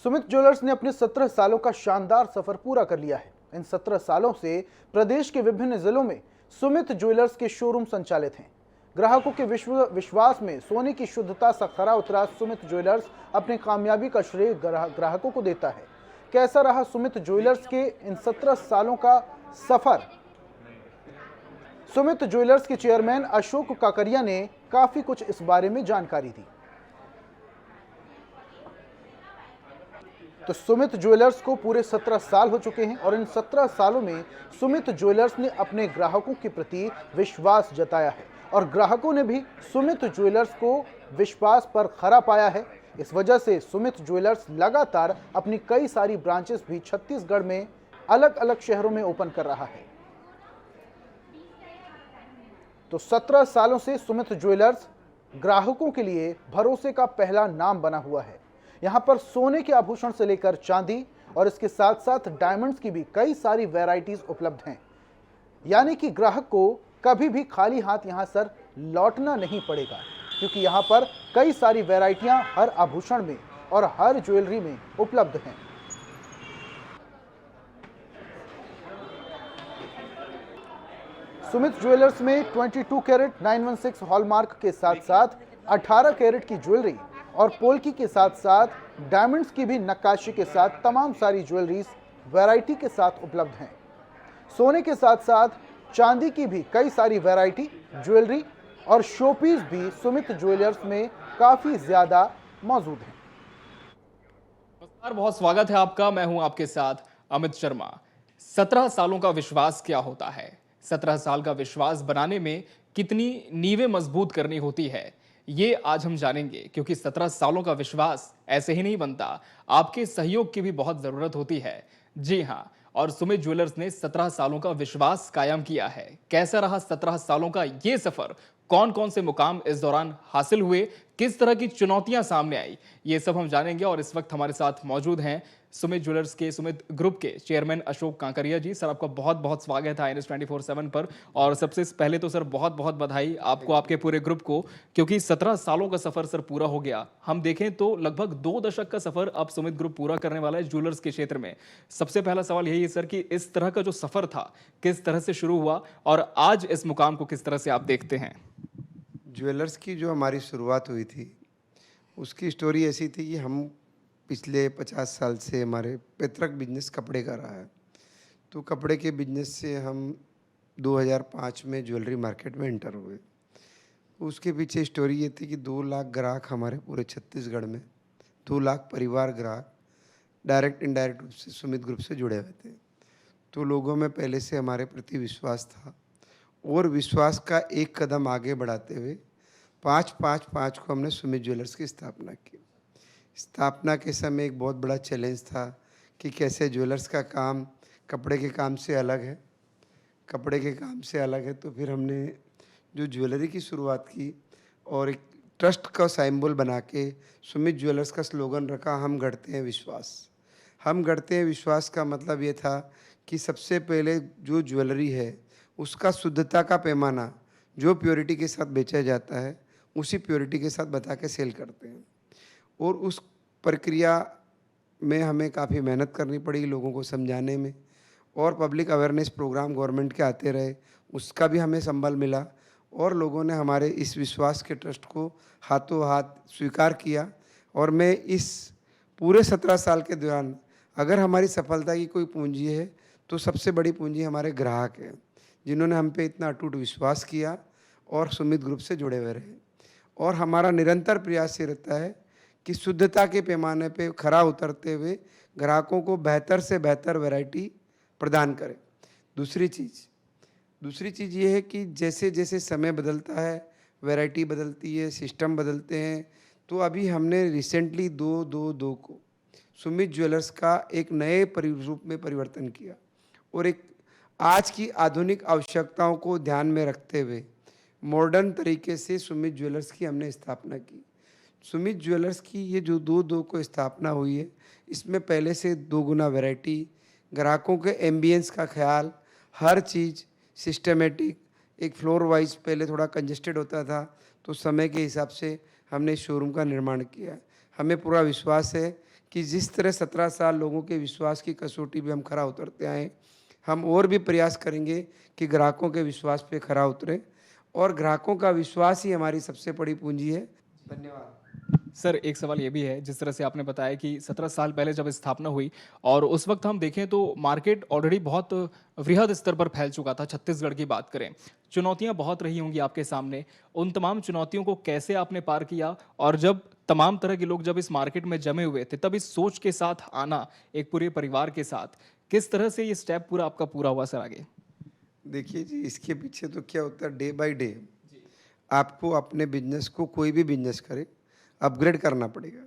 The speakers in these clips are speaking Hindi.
सुमित ज्वेलर्स ने अपने 17 सालों का शानदार सफर पूरा कर लिया है। इन 17 सालों से प्रदेश के विभिन्न जिलों में सुमित ज्वेलर्स के शोरूम संचालित हैं। ग्राहकों के विश्वास में सोने की शुद्धता सा खरा उतरा सुमित ज्वेलर्स अपनी कामयाबी का श्रेय ग्राहकों को देता है। कैसा रहा सुमित ज्वेलर्स के इन 17 सालों का सफर? सुमित ज्वेलर्स के चेयरमैन अशोक काकरिया ने काफी कुछ इस बारे में जानकारी दी। तो सुमित ज्वेलर्स को पूरे 17 साल हो चुके हैं और इन 17 सालों में सुमित ज्वेलर्स ने अपने ग्राहकों के प्रति विश्वास जताया है और ग्राहकों ने भी सुमित ज्वेलर्स को विश्वास पर खरा पाया है। इस वजह से सुमित ज्वेलर्स लगातार अपनी कई सारी ब्रांचेस भी छत्तीसगढ़ में अलग अलग शहरों में ओपन कर रहा है। तो 17 सालों से सुमित ज्वेलर्स ग्राहकों के लिए भरोसे का पहला नाम बना हुआ है। यहाँ पर सोने के आभूषण से लेकर चांदी और इसके साथ साथ डायमंड्स की भी कई सारी वैरायटीज उपलब्ध हैं। यानी कि ग्राहक को कभी भी खाली हाथ यहाँ सर लौटना नहीं पड़ेगा, क्योंकि यहाँ पर कई सारी वैरायटियाँ हर आभूषण में और हर ज्वेलरी में उपलब्ध हैं। सुमित ज्वेलर्स में 22 कैरेट 916 हॉलमार्क के साथ साथ 18 कैरेट की ज्वेलरी और पोल्की के साथ साथ डायमंड्स की भी नक्काशी के साथ तमाम सारी ज्वेलरीज वैरायटी के साथ उपलब्ध हैं। सोने के साथ साथ चांदी की भी कई सारी वैरायटी ज्वेलरी और शोपीस भी सुमित ज्वेलर्स में काफी ज्यादा मौजूद हैं। नमस्कार, बहुत स्वागत है आपका। मैं हूं आपके साथ अमित शर्मा। 17 सालों का विश्वास क्या होता है? 17 साल का विश्वास बनाने में कितनी नींवें मजबूत करनी होती है, ये आज हम जानेंगे, क्योंकि 17 सालों का विश्वास ऐसे ही नहीं बनता, आपके सहयोग की भी बहुत जरूरत होती है। जी हाँ, और सुमित ज्वेलर्स ने 17 सालों का विश्वास कायम किया है। कैसा रहा 17 सालों का ये सफर? कौन कौन से मुकाम इस दौरान हासिल हुए? किस तरह की चुनौतियां सामने आई? ये सब हम जानेंगे। और इस वक्त हमारे साथ मौजूद हैं सुमित ज्वेलर्स के, सुमित ग्रुप के चेयरमैन अशोक काकरिया जी। सर, आपका बहुत बहुत स्वागत है INS 24/7 पर। और सबसे पहले तो सर बहुत बहुत बधाई आपको, आपके पूरे ग्रुप को, क्योंकि 17 सालों का सफर सर पूरा हो गया। हम देखें तो लगभग 2 दशक का सफर अब सुमित ग्रुप पूरा करने वाला है ज्वेलर्स के क्षेत्र में। सबसे पहला सवाल यही है सर कि इस तरह का जो सफर था किस तरह से शुरू हुआ और आज इस मुकाम को किस तरह से आप देखते हैं? ज्वेलर्स की जो हमारी शुरुआत हुई थी उसकी स्टोरी ऐसी थी कि हम पिछले 50 साल से हमारे पैतृक बिजनेस कपड़े का रहा है। तो कपड़े के बिजनेस से हम 2005 में ज्वेलरी मार्केट में एंटर हुए। उसके पीछे स्टोरी ये थी कि 2 लाख ग्राहक हमारे पूरे छत्तीसगढ़ में, 2 लाख परिवार ग्राहक डायरेक्ट इनडायरेक्ट रूप से सुमित ग्रुप से जुड़े हुए थे। तो लोगों में पहले से हमारे प्रति विश्वास था और विश्वास का एक कदम आगे बढ़ाते हुए 5-5-5 को हमने सुमित ज्वेलर्स की स्थापना की। स्थापना के समय एक बहुत बड़ा चैलेंज था कि कैसे ज्वेलर्स का काम कपड़े के काम से अलग है, कपड़े के काम से अलग है। तो फिर हमने जो ज्वेलरी की शुरुआत की और एक ट्रस्ट का सिंबल बना के सुमित ज्वेलर्स का स्लोगन रखा, हम गढ़ते हैं विश्वास। हम गढ़ते हैं विश्वास का मतलब ये था कि सबसे पहले जो ज्वेलरी है उसका शुद्धता का पैमाना जो प्योरिटी के साथ बेचा जाता है उसी प्योरिटी के साथ बता के सेल करते हैं। और उस प्रक्रिया में हमें काफ़ी मेहनत करनी पड़ी लोगों को समझाने में, और पब्लिक अवेयरनेस प्रोग्राम गवर्नमेंट के आते रहे, उसका भी हमें संबल मिला और लोगों ने हमारे इस विश्वास के ट्रस्ट को हाथों हाथ स्वीकार किया। और मैं इस पूरे 17 साल के दौरान अगर हमारी सफलता की कोई पूंजी है तो सबसे बड़ी पूंजी हमारे ग्राहक है, जिन्होंने हम पे इतना अटूट विश्वास किया और सुमित ग्रुप से जुड़े हुए रहे। और हमारा निरंतर प्रयास ये रहता है कि शुद्धता के पैमाने पे खरा उतरते हुए ग्राहकों को बेहतर से बेहतर वैरायटी प्रदान करें। दूसरी चीज़ ये है कि जैसे जैसे समय बदलता है, वैरायटी बदलती है, सिस्टम बदलते हैं। तो अभी हमने रिसेंटली 2-2-2 को सुमित ज्वेलर्स का एक नए रूप में परिवर्तन किया और एक आज की आधुनिक आवश्यकताओं को ध्यान में रखते हुए मॉडर्न तरीके से सुमित ज्वेलर्स की हमने स्थापना की। सुमित ज्वेलर्स की ये जो 2-2 को स्थापना हुई है, इसमें पहले से 2 गुना वैरायटी, ग्राहकों के एम्बियंस का ख्याल, हर चीज़ सिस्टमेटिक, एक फ्लोर वाइज पहले थोड़ा कंजेस्टेड होता था, तो समय के हिसाब से हमने शोरूम का निर्माण किया। हमें पूरा विश्वास है कि जिस तरह 17 साल लोगों के विश्वास की कसौटी पे हम खरा उतरते आए, हम और भी प्रयास करेंगे कि ग्राहकों के विश्वास पे खरा उतरें, और ग्राहकों का विश्वास ही हमारी सबसे बड़ी पूंजी है। धन्यवाद। सर, एक सवाल ये भी है, जिस तरह से आपने बताया कि 17 साल पहले जब स्थापना हुई और उस वक्त हम देखें तो मार्केट ऑलरेडी बहुत वृहद स्तर पर फैल चुका था। छत्तीसगढ़ की बात करें, चुनौतियां बहुत रही होंगी आपके सामने। उन तमाम चुनौतियों को कैसे आपने पार किया, और जब तमाम तरह के लोग जब इस मार्केट में जमे हुए थे, तब इस सोच के साथ आना एक पूरे परिवार के साथ, किस तरह से ये स्टेप पूरा आपका पूरा हुआ सर आगे? देखिए जी, इसके पीछे तो क्या होता है, डे बाय डे आपको अपने बिजनेस को, कोई भी बिजनेस करे, अपग्रेड करना पड़ेगा।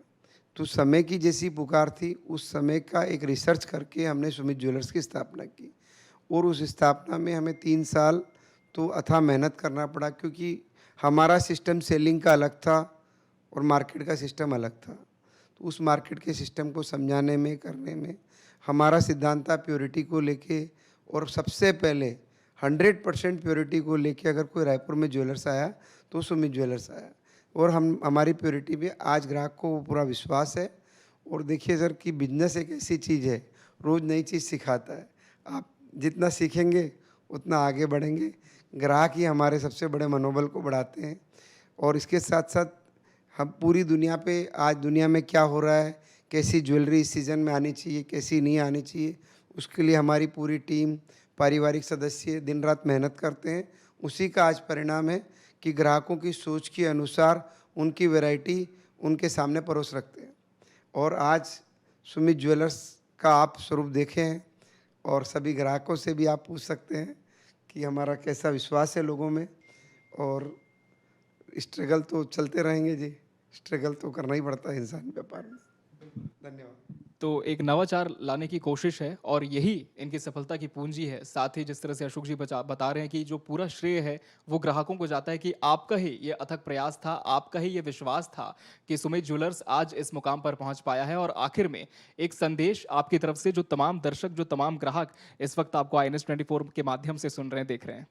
तो समय की जैसी पुकार थी, उस समय का एक रिसर्च करके हमने सुमित ज्वेलर्स की स्थापना की, और उस स्थापना में हमें 3 साल तो अथाह मेहनत करना पड़ा, क्योंकि हमारा सिस्टम सेलिंग का अलग था और मार्केट का सिस्टम अलग था। तो उस मार्केट के सिस्टम को समझाने में, करने में हमारा सिद्धांत था प्योरिटी को लेके, और सबसे पहले 100% प्योरिटी को लेके अगर कोई रायपुर में ज्वेलर्स आया तो सुमित ज्वेलर्स आया, और हमारी प्योरिटी पे आज ग्राहक को वो पूरा विश्वास है। और देखिए सर कि बिजनेस एक ऐसी चीज़ है, रोज़ नई चीज़ सिखाता है। आप जितना सीखेंगे उतना आगे बढ़ेंगे। ग्राहक ही हमारे सबसे बड़े मनोबल को बढ़ाते हैं। और इसके साथ साथ हम पूरी दुनिया पे, आज दुनिया में क्या हो रहा है, कैसी ज्वेलरी इस सीज़न में आनी चाहिए, कैसी नहीं आनी चाहिए, उसके लिए हमारी पूरी टीम, पारिवारिक सदस्य दिन रात मेहनत करते हैं। उसी का आज परिणाम है कि ग्राहकों की सोच के अनुसार उनकी वैरायटी उनके सामने परोस रखते हैं। और आज सुमित ज्वेलर्स का आप स्वरूप देखें हैं, और सभी ग्राहकों से भी आप पूछ सकते हैं कि हमारा कैसा विश्वास है लोगों में। और स्ट्रगल तो चलते रहेंगे जी, स्ट्रगल तो करना ही पड़ता है इंसान व्यापार में। धन्यवाद। तो एक नवाचार लाने की कोशिश है, और यही इनकी सफलता की पूंजी है। साथ ही जिस तरह से अशोक जी बता रहे हैं कि जो पूरा श्रेय है वो ग्राहकों को जाता है, कि आपका ही ये अथक प्रयास था, आपका ही ये विश्वास था कि सुमित ज्वेलर्स आज इस मुकाम पर पहुंच पाया है। और आखिर में एक संदेश आपकी तरफ से, जो तमाम दर्शक, जो तमाम ग्राहक इस वक्त आपको INS 24 के माध्यम से सुन रहे हैं, देख रहे हैं।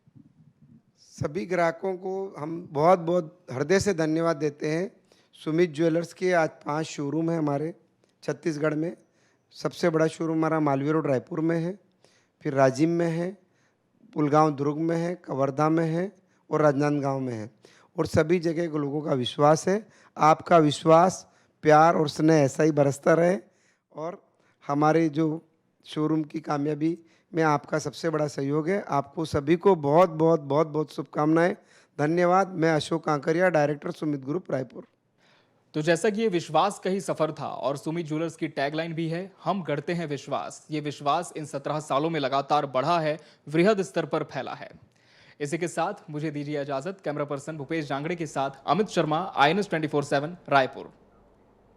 सभी ग्राहकों को हम बहुत बहुत हृदय से धन्यवाद देते हैं। सुमित ज्वेलर्स के आज 5 शोरूम हैं हमारे छत्तीसगढ़ में। सबसे बड़ा शोरूम हमारा मालवीय रोड रायपुर में है, फिर राजिम में है, पुलगांव दुर्ग में है, कवर्धा में है, और राजनांदगांव में है। और सभी जगह के लोगों का विश्वास है। आपका विश्वास, प्यार और स्नेह ऐसा ही बरसता रहे, और हमारे जो शोरूम की कामयाबी में आपका सबसे बड़ा सहयोग है। आपको सभी को बहुत बहुत बहुत बहुत शुभकामनाएं। धन्यवाद। मैं अशोक कांकरिया, डायरेक्टर सुमित ग्रुप रायपुर। तो जैसा कि ये विश्वास का ही सफर था, और सुमित ज्वेलर्स की टैगलाइन भी है, हम गढ़ते हैं विश्वास। ये विश्वास इन 17 सालों में लगातार बढ़ा है, वृहद स्तर पर फैला है। इसी के साथ मुझे दीजिए इजाजत। कैमरा पर्सन भूपेश जांगड़े के साथ अमित शर्मा, INS 24/7 रायपुर।